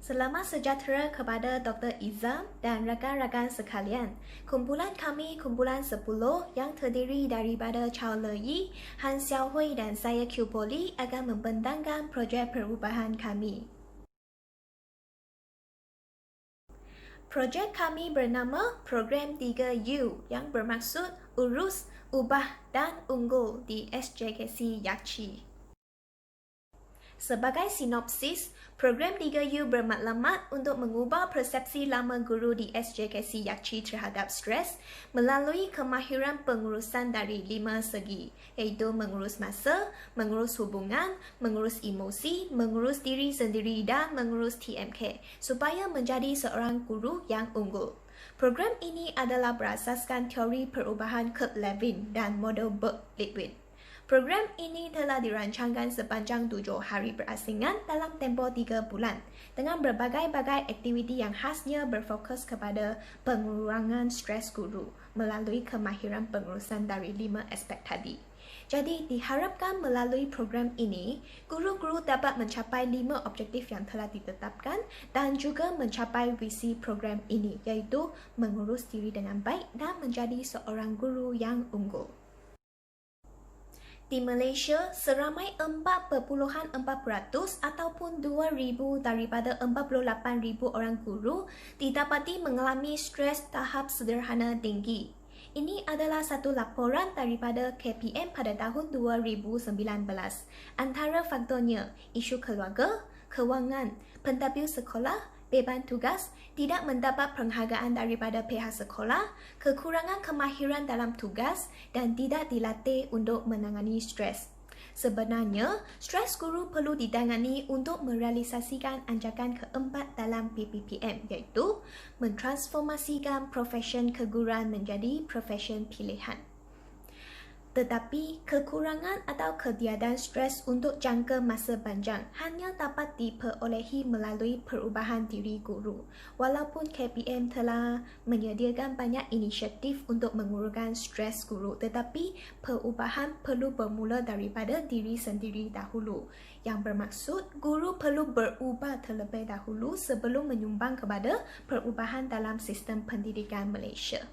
Selamat sejahtera kepada Dr. Izam dan rakan-rakan sekalian. Kumpulan kami kumpulan 10 yang terdiri daripada Chow Le Yi, Han Xiaohui dan saya Q Poli akan membentangkan projek perubahan kami. Projek kami bernama Program 3U yang bermaksud urus, ubah dan unggul di SJKC Yakchi. Sebagai sinopsis, program 3U bermaklumat untuk mengubah persepsi lama guru di SJKC Yakchi terhadap stres melalui kemahiran pengurusan dari 5 segi, iaitu mengurus masa, mengurus hubungan, mengurus emosi, mengurus diri sendiri dan mengurus TMK, supaya menjadi seorang guru yang unggul. Program ini adalah berasaskan teori perubahan Kurt Lewin dan model Burke-Litwin. Program ini telah dirancangkan sepanjang 7 hari berasingan dalam tempoh 3 bulan dengan berbagai-bagai aktiviti yang khasnya berfokus kepada pengurangan stres guru melalui kemahiran pengurusan dari 5 aspek tadi. Jadi diharapkan melalui program ini, guru-guru dapat mencapai 5 objektif yang telah ditetapkan dan juga mencapai visi program ini, iaitu mengurus diri dengan baik dan menjadi seorang guru yang unggul. Di Malaysia, seramai 4.4% ataupun 2,000 daripada 48,000 orang guru didapati mengalami stres tahap sederhana tinggi. Ini adalah satu laporan daripada KPM pada tahun 2019. Antara faktornya, isu keluarga, kewangan, pentadbir sekolah, beban tugas, tidak mendapat penghargaan daripada pihak sekolah, kekurangan kemahiran dalam tugas dan tidak dilatih untuk menangani stres. Sebenarnya, stres guru perlu ditangani untuk merealisasikan anjakan keempat dalam PPPM, iaitu mentransformasikan profesion keguruan menjadi profesion pilihan. Tetapi, kekurangan atau ketiadaan stres untuk jangka masa panjang hanya dapat diperolehi melalui perubahan diri guru. Walaupun KPM telah menyediakan banyak inisiatif untuk mengurangkan stres guru, tetapi perubahan perlu bermula daripada diri sendiri dahulu. Yang bermaksud, guru perlu berubah terlebih dahulu sebelum menyumbang kepada perubahan dalam sistem pendidikan Malaysia.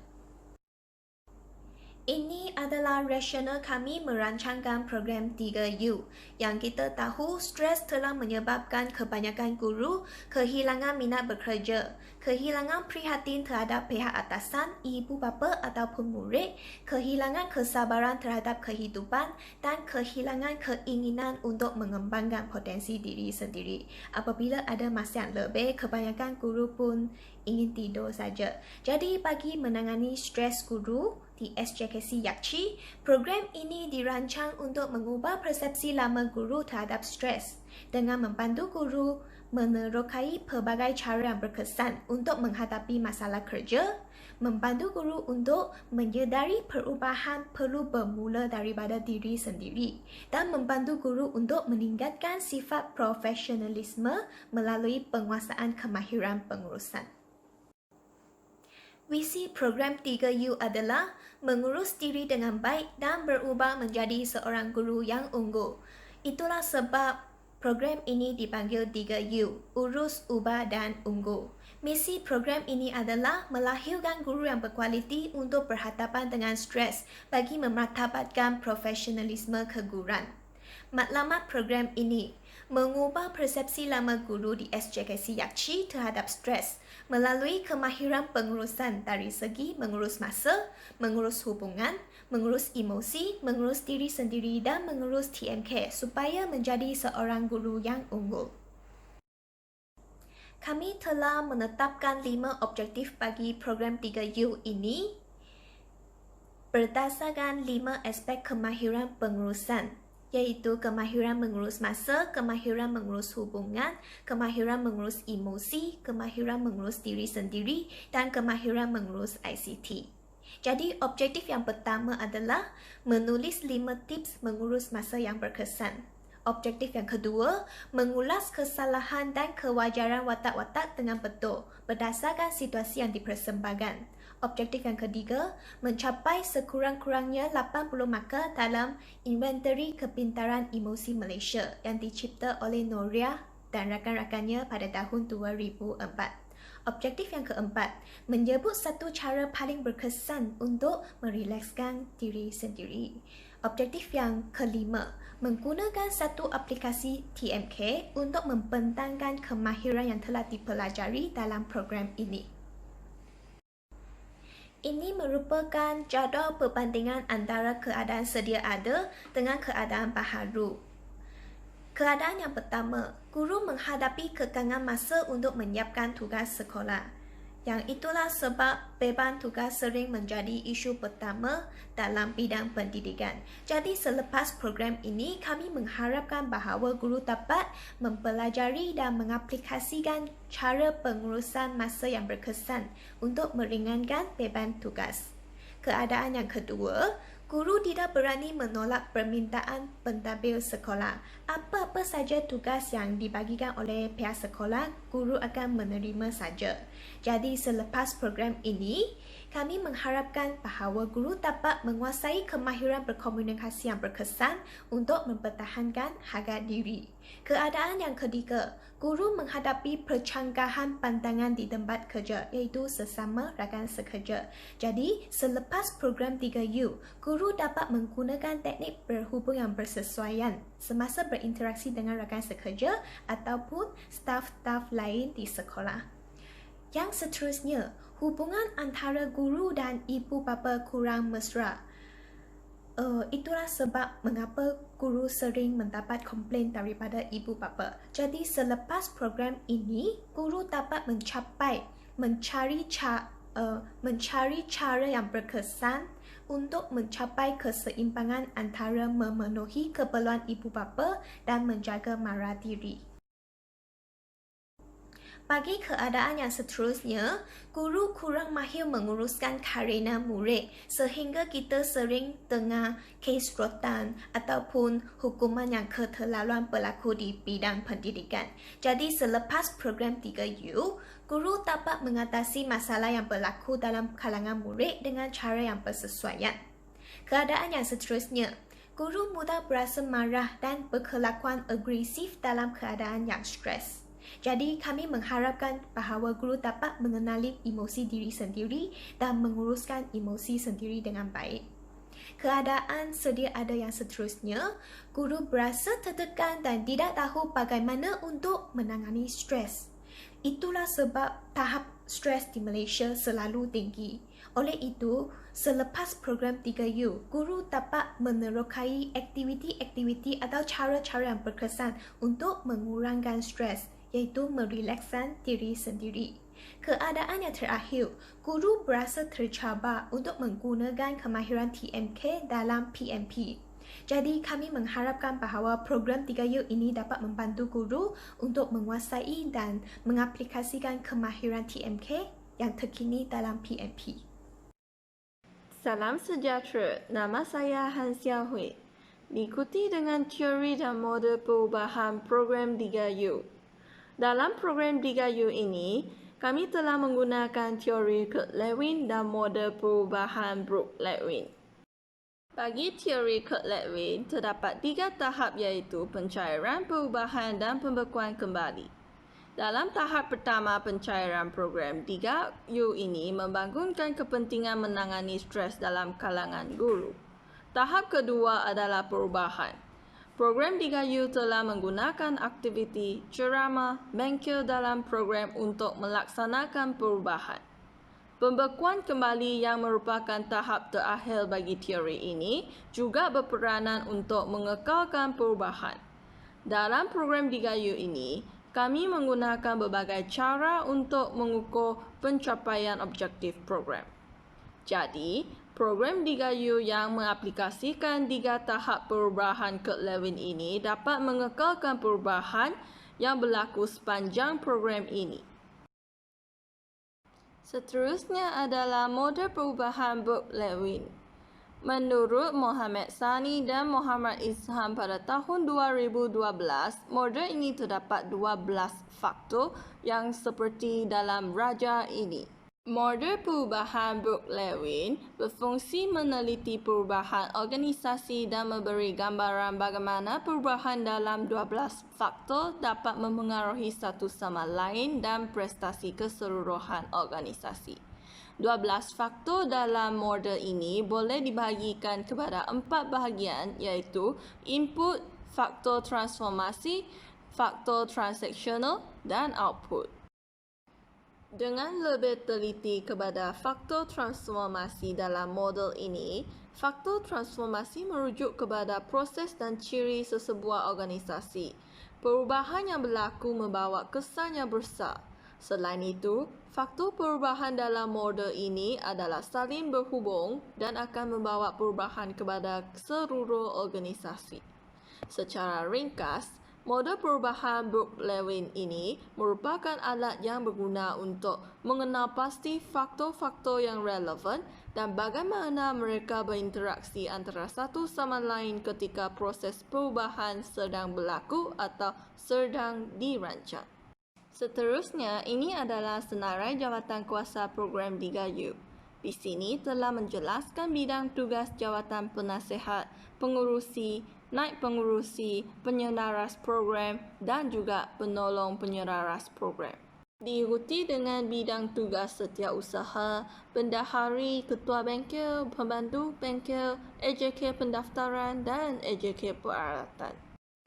Ini adalah rasional kami merancangkan program 3U. Yang kita tahu, stres telah menyebabkan kebanyakan guru kehilangan minat bekerja, kehilangan prihatin terhadap pihak atasan, ibu bapa ataupun murid, kehilangan kesabaran terhadap kehidupan dan kehilangan keinginan untuk mengembangkan potensi diri sendiri. Apabila ada masa yang lebih, kebanyakan guru pun ingin tidur saja. Jadi bagi menangani stres guru di SJKC Yakchi, program ini dirancang untuk mengubah persepsi lama guru terhadap stres dengan membantu guru menerokai pelbagai cara yang berkesan untuk menghadapi masalah kerja, membantu guru untuk menyedari perubahan perlu bermula daripada diri sendiri dan membantu guru untuk meningkatkan sifat profesionalisme melalui penguasaan kemahiran pengurusan. Visi program 3U adalah mengurus diri dengan baik dan berubah menjadi seorang guru yang unggul. Itulah sebab program ini dipanggil 3U, urus, ubah dan unggul. Misi program ini adalah melahirkan guru yang berkualiti untuk berhadapan dengan stres bagi memartabatkan profesionalisme keguruan. Matlamat program ini mengubah persepsi lama guru di SJKC Yakchi terhadap stres melalui kemahiran pengurusan dari segi mengurus masa, mengurus hubungan, mengurus emosi, mengurus diri sendiri dan mengurus TMK supaya menjadi seorang guru yang unggul. Kami telah menetapkan 5 objektif bagi program 3U ini berdasarkan 5 aspek kemahiran pengurusan, iaitu kemahiran mengurus masa, kemahiran mengurus hubungan, kemahiran mengurus emosi, kemahiran mengurus diri sendiri, dan kemahiran mengurus ICT. Jadi, objektif yang pertama adalah menulis 5 tips mengurus masa yang berkesan. Objektif yang kedua, mengulas kesalahan dan kewajaran watak-watak dengan betul berdasarkan situasi yang dipersembahkan. Objektif yang ketiga, mencapai sekurang-kurangnya 80 markah dalam Inventory Kepintaran Emosi Malaysia yang dicipta oleh Noria dan rakan-rakannya pada tahun 2004. Objektif yang keempat, menyebut satu cara paling berkesan untuk merilekskan diri sendiri. Objektif yang kelima, menggunakan satu aplikasi TMK untuk membentangkan kemahiran yang telah dipelajari dalam program ini. Ini merupakan jadual perbandingan antara keadaan sedia ada dengan keadaan baharu. Keadaan yang pertama, guru menghadapi kekangan masa untuk menyiapkan tugas sekolah. Yang itulah sebab beban tugas sering menjadi isu pertama dalam bidang pendidikan. Jadi selepas program ini, kami mengharapkan bahawa guru dapat mempelajari dan mengaplikasikan cara pengurusan masa yang berkesan untuk meringankan beban tugas. Keadaan yang kedua, guru tidak berani menolak permintaan pentadbir sekolah. Apa-apa saja tugas yang dibagikan oleh pihak sekolah, guru akan menerima saja. Jadi selepas program ini, kami mengharapkan bahawa guru dapat menguasai kemahiran berkomunikasi yang berkesan untuk mempertahankan harga diri. Keadaan yang ketiga, guru menghadapi percanggahan pandangan di tempat kerja, iaitu sesama rakan sekerja. Jadi, selepas program 3U, guru dapat menggunakan teknik berhubung yang bersesuaian semasa berinteraksi dengan rakan sekerja ataupun staf-staf lain di sekolah. Yang seterusnya, hubungan antara guru dan ibu bapa kurang mesra. Itulah sebab mengapa guru sering mendapat komplain daripada ibu bapa. Jadi selepas program ini, guru dapat mencari cara yang berkesan untuk mencapai keseimbangan antara memenuhi keperluan ibu bapa dan menjaga mara diri. Bagi keadaan yang seterusnya, guru kurang mahir menguruskan karena murid sehingga kita sering dengar kes rotan ataupun hukuman yang keterlaluan berlaku di bidang pendidikan. Jadi selepas program 3U, guru dapat mengatasi masalah yang berlaku dalam kalangan murid dengan cara yang bersesuaian. Keadaan yang seterusnya, guru mudah berasa marah dan berkelakuan agresif dalam keadaan yang stres. Jadi kami mengharapkan bahawa guru dapat mengenali emosi diri sendiri dan menguruskan emosi sendiri dengan baik. Keadaan sedia ada yang seterusnya, guru berasa tertekan dan tidak tahu bagaimana untuk menangani stres. Itulah sebab tahap stres di Malaysia selalu tinggi. Oleh itu, selepas program 3U, guru dapat menerokai aktiviti-aktiviti atau cara-cara yang berkesan untuk mengurangkan stres, iaitu merilekskan diri sendiri. Keadaan yang terakhir, guru berasa tercabar untuk menggunakan kemahiran TMK dalam PMP. Jadi kami mengharapkan bahawa program 3U ini dapat membantu guru untuk menguasai dan mengaplikasikan kemahiran TMK yang terkini dalam PMP. Salam sejahtera, nama saya Han Xiao Hui. Diikuti dengan teori dan model perubahan program 3U. Dalam program 3U ini, kami telah menggunakan teori Kurt-Lewin dan model perubahan Brooke-Lewin. Bagi teori Kurt-Lewin, terdapat 3 tahap iaitu pencairan, perubahan dan pembekuan kembali. Dalam tahap pertama pencairan program 3U ini membangunkan kepentingan menangani stres dalam kalangan guru. Tahap kedua adalah perubahan. Program 3U telah menggunakan aktiviti ceramah bengkel dalam program untuk melaksanakan perubahan. Pembekuan kembali yang merupakan tahap terakhir bagi teori ini juga berperanan untuk mengekalkan perubahan. Dalam program 3U ini, kami menggunakan berbagai cara untuk mengukur pencapaian objektif program. Jadi, program 3U yang mengaplikasikan 3 tahap perubahan Kurt-Lewin ini dapat mengekalkan perubahan yang berlaku sepanjang program ini. Seterusnya adalah model perubahan Brooke-Lewin. Menurut Muhammad Sani dan Muhammad Isham pada tahun 2012, model ini terdapat 12 faktor yang seperti dalam raja ini. Model perubahan Brooke-Lewin berfungsi meneliti perubahan organisasi dan memberi gambaran bagaimana perubahan dalam 12 faktor dapat memengaruhi satu sama lain dan prestasi keseluruhan organisasi. 12 faktor dalam model ini boleh dibahagikan kepada 4 bahagian iaitu input, faktor transformasi, faktor transaksional dan output. Dengan lebih teliti kepada faktor transformasi dalam model ini, faktor transformasi merujuk kepada proses dan ciri sesebuah organisasi. Perubahan yang berlaku membawa kesan yang besar. Selain itu, faktor perubahan dalam model ini adalah saling berhubung dan akan membawa perubahan kepada seluruh organisasi. Secara ringkas, model perubahan Brooke-Lewin ini merupakan alat yang berguna untuk mengenal pasti faktor-faktor yang relevan dan bagaimana mereka berinteraksi antara satu sama lain ketika proses perubahan sedang berlaku atau sedang dirancang. Seterusnya, ini adalah senarai jawatan kuasa program 3U. Di sini telah menjelaskan bidang tugas jawatan penasihat, pengurusi, naib pengurusi, penyelaras program dan juga penolong penyelaras program. Diikuti dengan bidang tugas setiausaha, bendahari, ketua bengkel, pembantu bengkel, AJK pendaftaran dan AJK peralatan.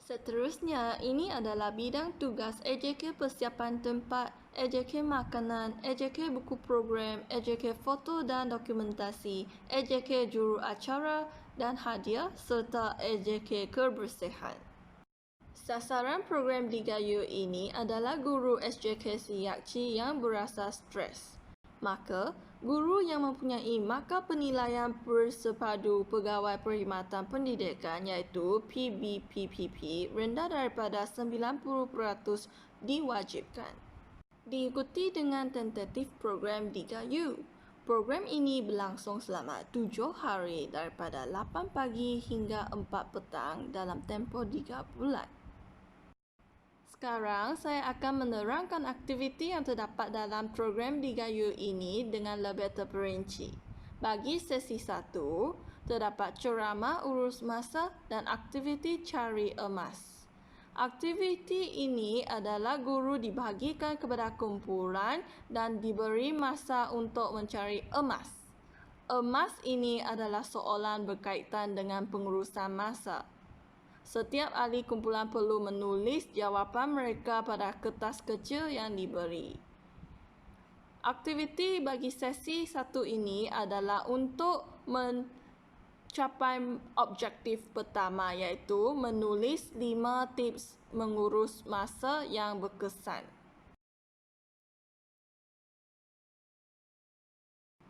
Seterusnya, ini adalah bidang tugas AJK persiapan tempat, AJK makanan, AJK buku program, AJK foto dan dokumentasi, AJK juru acara dan hadiah serta AJK kebersihan. Sasaran program 3U ini adalah guru SJK Siyakci yang berasa stres. Maka, guru yang mempunyai markah penilaian bersepadu Pegawai Perkhidmatan Pendidikan iaitu PBPPP rendah daripada 90% diwajibkan. Diikuti dengan tentatif program 3U. Program ini berlangsung selama 7 hari daripada 8 pagi hingga 4 petang dalam tempoh 3 bulan. Sekarang saya akan menerangkan aktiviti yang terdapat dalam program 3U ini dengan lebih terperinci. Bagi sesi 1, terdapat ceramah urus masa dan aktiviti cari emas. Aktiviti ini adalah guru dibahagikan kepada kumpulan dan diberi masa untuk mencari emas. Emas ini adalah soalan berkaitan dengan pengurusan masa. Setiap ahli kumpulan perlu menulis jawapan mereka pada kertas kecil yang diberi. Aktiviti bagi sesi 1 ini adalah untuk mencapai objektif pertama iaitu menulis 5 tips mengurus masa yang berkesan.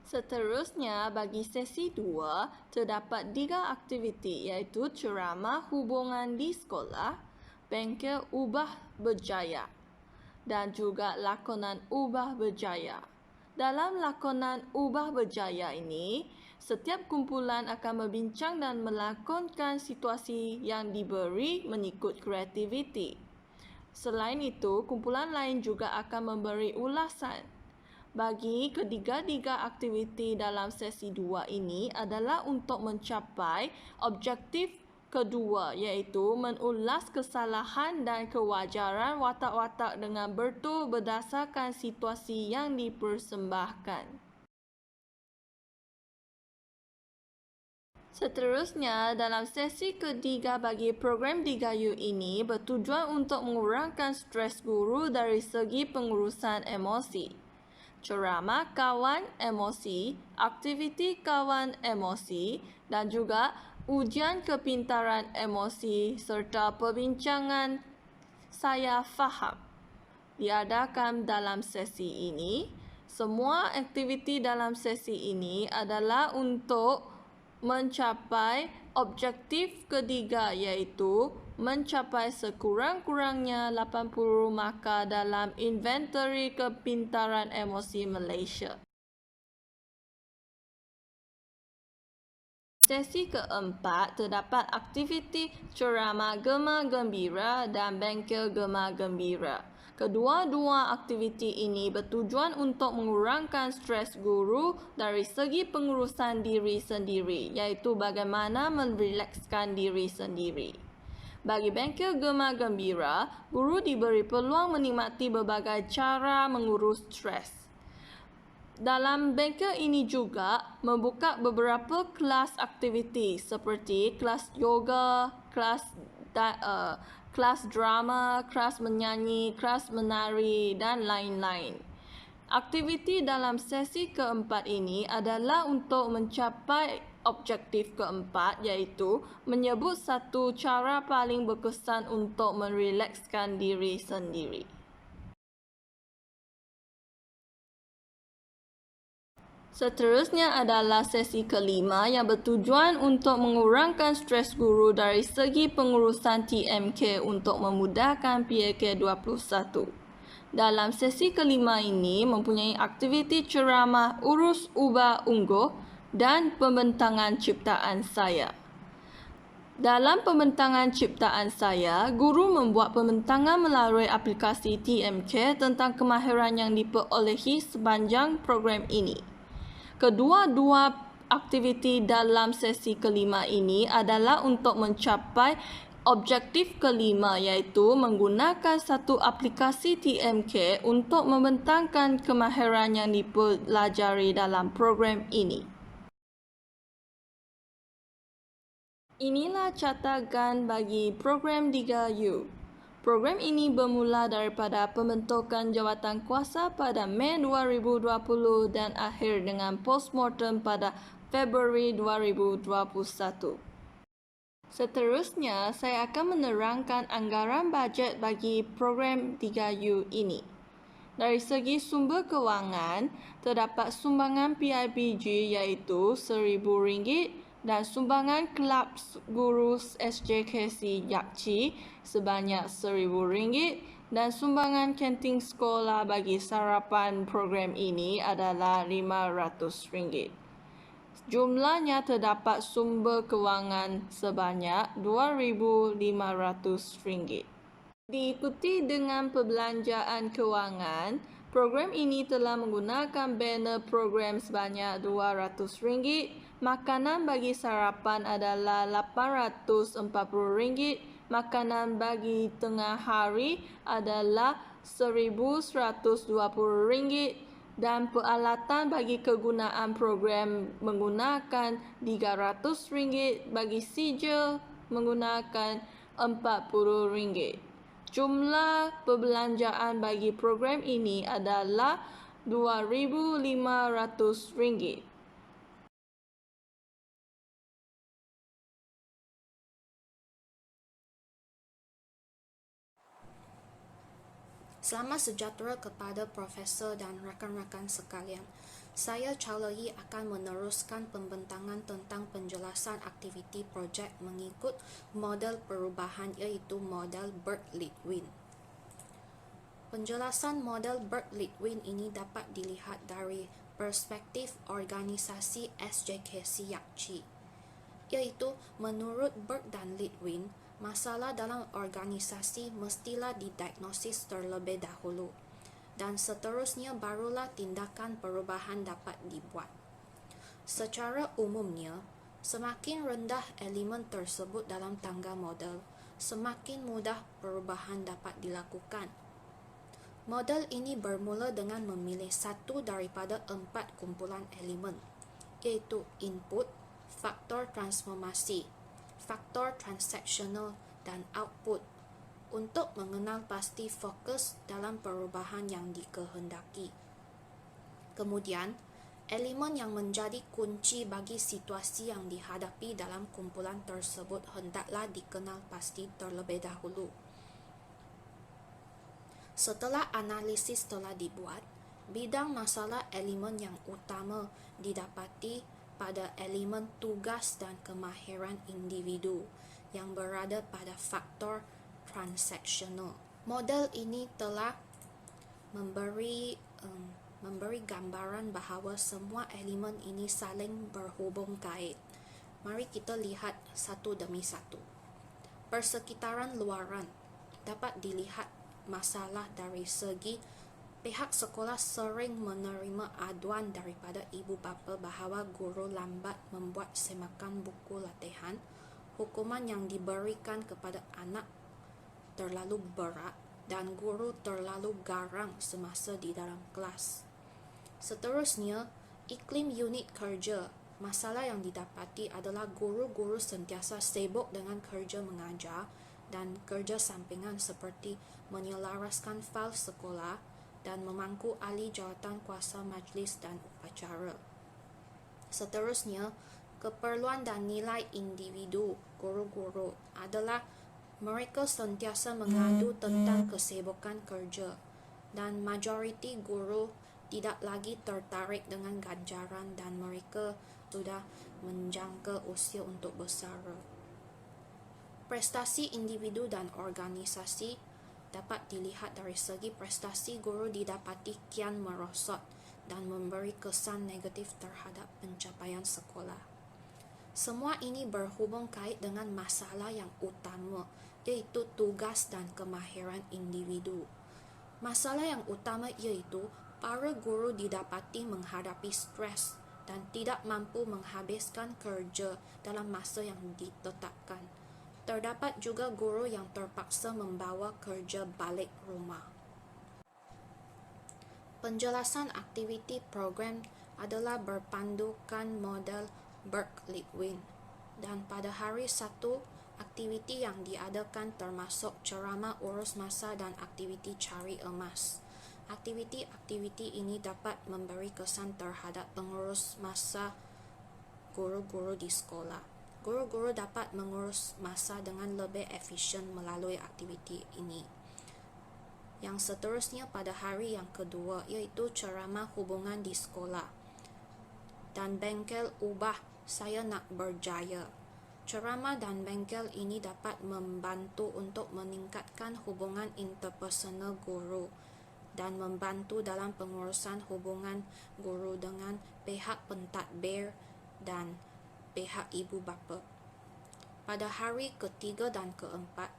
Seterusnya, bagi sesi 2, terdapat 3 aktiviti iaitu ceramah hubungan di sekolah, bengkel ubah berjaya dan juga lakonan ubah berjaya. Dalam lakonan ubah berjaya ini, setiap kumpulan akan membincang dan melakonkan situasi yang diberi mengikut kreativiti. Selain itu, kumpulan lain juga akan memberi ulasan. Bagi ketiga-tiga aktiviti dalam sesi 2 ini adalah untuk mencapai objektif kedua iaitu mengulas kesalahan dan kewajaran watak-watak dengan betul berdasarkan situasi yang dipersembahkan. Seterusnya, dalam sesi ketiga bagi program 3U ini bertujuan untuk mengurangkan stres guru dari segi pengurusan emosi. Ceramah kawan emosi, aktiviti kawan emosi dan juga ujian kepintaran emosi serta perbincangan saya faham diadakan dalam sesi ini. Semua aktiviti dalam sesi ini adalah untuk mencapai objektif ketiga iaitu mencapai sekurang-kurangnya 80 markah dalam inventory kepintaran emosi Malaysia. Sesi keempat terdapat aktiviti ceramah Gema Gembira dan bengkel Gema Gembira. Kedua-dua aktiviti ini bertujuan untuk mengurangkan stres guru dari segi pengurusan diri sendiri, iaitu bagaimana merelakskan diri sendiri. Bagi bengkel Gema Gembira, guru diberi peluang menikmati berbagai cara mengurus stres. Dalam bengkel ini juga membuka beberapa kelas aktiviti seperti kelas yoga, kelas drama, kelas menyanyi, kelas menari dan lain-lain. Aktiviti dalam sesi keempat ini adalah untuk mencapai objektif keempat, iaitu menyebut satu cara paling berkesan untuk merelakskan diri sendiri. Seterusnya adalah sesi kelima yang bertujuan untuk mengurangkan stres guru dari segi pengurusan TMK untuk memudahkan PAK21. Dalam sesi kelima ini mempunyai aktiviti ceramah urus ubah ungguh dan pembentangan ciptaan saya. Dalam pembentangan ciptaan saya, guru membuat pembentangan melalui aplikasi TMK tentang kemahiran yang diperolehi sepanjang program ini. Kedua-dua aktiviti dalam sesi kelima ini adalah untuk mencapai objektif kelima, iaitu menggunakan satu aplikasi TMK untuk membentangkan kemahiran yang dipelajari dalam program ini. Inilah catakan bagi program 3U. Program ini bermula daripada pembentukan jawatan kuasa pada Mei 2020 dan akhir dengan postmortem pada Februari 2021. Seterusnya, saya akan menerangkan anggaran bajet bagi program 3U ini. Dari segi sumber kewangan, terdapat sumbangan PIBG iaitu RM1,000 dan sumbangan Kelab Guru SJKC Yakci sebanyak RM1,000 dan sumbangan kantin sekolah bagi sarapan program ini adalah RM500. Jumlahnya terdapat sumber kewangan sebanyak RM2,500. Diikuti dengan perbelanjaan kewangan, program ini telah menggunakan banner program sebanyak RM200, makanan bagi sarapan adalah RM840, makanan bagi tengah hari adalah RM1,120 dan peralatan bagi kegunaan program menggunakan RM300, bagi sijil menggunakan RM40. Jumlah perbelanjaan bagi program ini adalah RM2,500. Selamat sejahtera kepada Profesor dan rakan-rakan sekalian. Saya Charlie akan meneruskan pembentangan tentang penjelasan aktiviti projek mengikut model perubahan iaitu model Burt-Litwin. Penjelasan model Burt-Litwin ini dapat dilihat dari perspektif organisasi SJKC Yakci, iaitu menurut Burt dan Litwin, masalah dalam organisasi mestilah didiagnosis terlebih dahulu dan seterusnya barulah tindakan perubahan dapat dibuat. Secara umumnya, semakin rendah elemen tersebut dalam tangga model, semakin mudah perubahan dapat dilakukan. Model ini bermula dengan memilih satu daripada 4 kumpulan elemen, iaitu input, faktor transformasi, faktor transaksional dan output untuk mengenal pasti fokus dalam perubahan yang dikehendaki. Kemudian, elemen yang menjadi kunci bagi situasi yang dihadapi dalam kumpulan tersebut hendaklah dikenal pasti terlebih dahulu. Setelah analisis telah dibuat, bidang masalah elemen yang utama didapati pada elemen tugas dan kemahiran individu yang berada pada faktor transaksional. Model ini telah memberi gambaran bahawa semua elemen ini saling berhubung kait. Mari kita lihat satu demi satu. Persekitaran luaran dapat dilihat masalah dari segi pihak sekolah sering menerima aduan daripada ibu bapa bahawa guru lambat membuat semakan buku latihan, hukuman yang diberikan kepada anak terlalu berat dan guru terlalu garang semasa di dalam kelas. Seterusnya, iklim unit kerja. Masalah yang didapati adalah guru-guru sentiasa sibuk dengan kerja mengajar dan kerja sampingan seperti menyelaraskan fail sekolah dan memangku ahli jawatan kuasa majlis dan upacara. Seterusnya, keperluan dan nilai individu guru-guru adalah mereka sentiasa mengadu tentang kesibukan kerja dan majoriti guru tidak lagi tertarik dengan ganjaran dan mereka sudah menjangka usia untuk bersara. Prestasi individu dan organisasi dapat dilihat dari segi prestasi guru didapati kian merosot dan memberi kesan negatif terhadap pencapaian sekolah. Semua ini berhubung kait dengan masalah yang utama, iaitu tugas dan kemahiran individu. Masalah yang utama iaitu para guru didapati menghadapi stres dan tidak mampu menghabiskan kerja dalam masa yang ditetapkan. Terdapat juga guru yang terpaksa membawa kerja balik rumah. Penjelasan aktiviti program adalah berpandukan model Burke-Litwin dan pada hari Sabtu, aktiviti yang diadakan termasuk ceramah urus masa dan aktiviti cari emas. Aktiviti-aktiviti ini dapat memberi kesan terhadap pengurus masa guru-guru di sekolah. Guru-guru dapat mengurus masa dengan lebih efisien melalui aktiviti ini. Yang seterusnya pada hari yang kedua iaitu ceramah hubungan di sekolah dan bengkel ubah saya nak berjaya. Ceramah dan bengkel ini dapat membantu untuk meningkatkan hubungan interpersonal guru dan membantu dalam pengurusan hubungan guru dengan pihak pentadbir dan pihak ibu bapa. Pada hari ketiga dan keempat,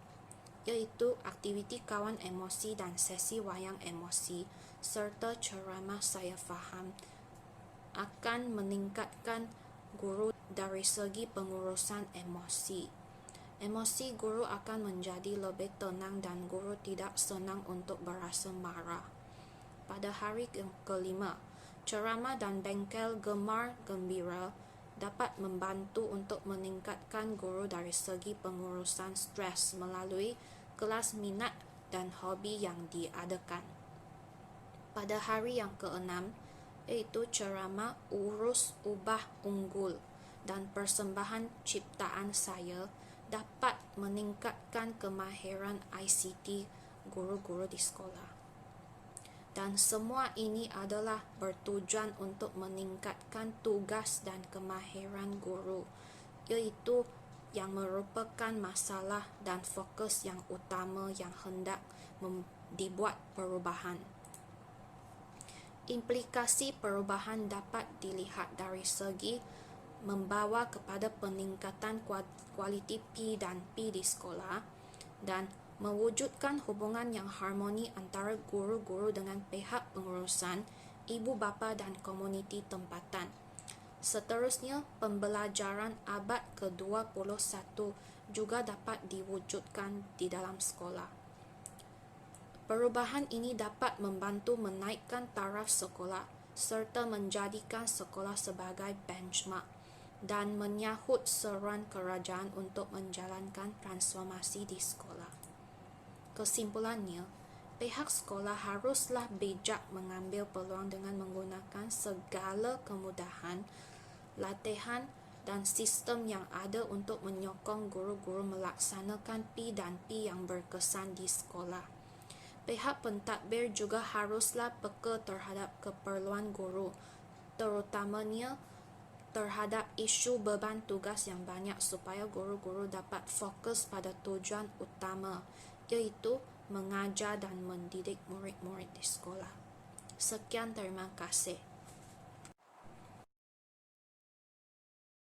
iaitu aktiviti kawan emosi dan sesi wayang emosi serta ceramah saya faham, akan meningkatkan guru dari segi pengurusan emosi. Emosi guru akan menjadi lebih tenang dan guru tidak senang untuk berasa marah. Pada hari yang kelima, ceramah dan bengkel gemar gembira dapat membantu untuk meningkatkan guru dari segi pengurusan stres melalui kelas minat dan hobi yang diadakan. Pada hari yang keenam, iaitu ceramah urus ubah unggul dan persembahan ciptaan saya dapat meningkatkan kemahiran ICT guru-guru di sekolah. Dan semua ini adalah bertujuan untuk meningkatkan tugas dan kemahiran guru, iaitu yang merupakan masalah dan fokus yang utama yang hendak dibuat perubahan. Implikasi perubahan dapat dilihat dari segi membawa kepada peningkatan kualiti P dan P di sekolah dan mewujudkan hubungan yang harmoni antara guru-guru dengan pihak pengurusan, ibu bapa dan komuniti tempatan. Seterusnya, pembelajaran abad ke-21 juga dapat diwujudkan di dalam sekolah. Perubahan ini dapat membantu menaikkan taraf sekolah serta menjadikan sekolah sebagai benchmark dan menyahut seruan kerajaan untuk menjalankan transformasi di sekolah. Kesimpulannya, pihak sekolah haruslah bijak mengambil peluang dengan menggunakan segala kemudahan, latihan dan sistem yang ada untuk menyokong guru-guru melaksanakan P dan P yang berkesan di sekolah. Pihak pentadbir juga haruslah peka terhadap keperluan guru, terutamanya terhadap isu beban tugas yang banyak supaya guru-guru dapat fokus pada tujuan utama, iaitu mengajar dan mendidik murid-murid di sekolah. Sekian, terima kasih.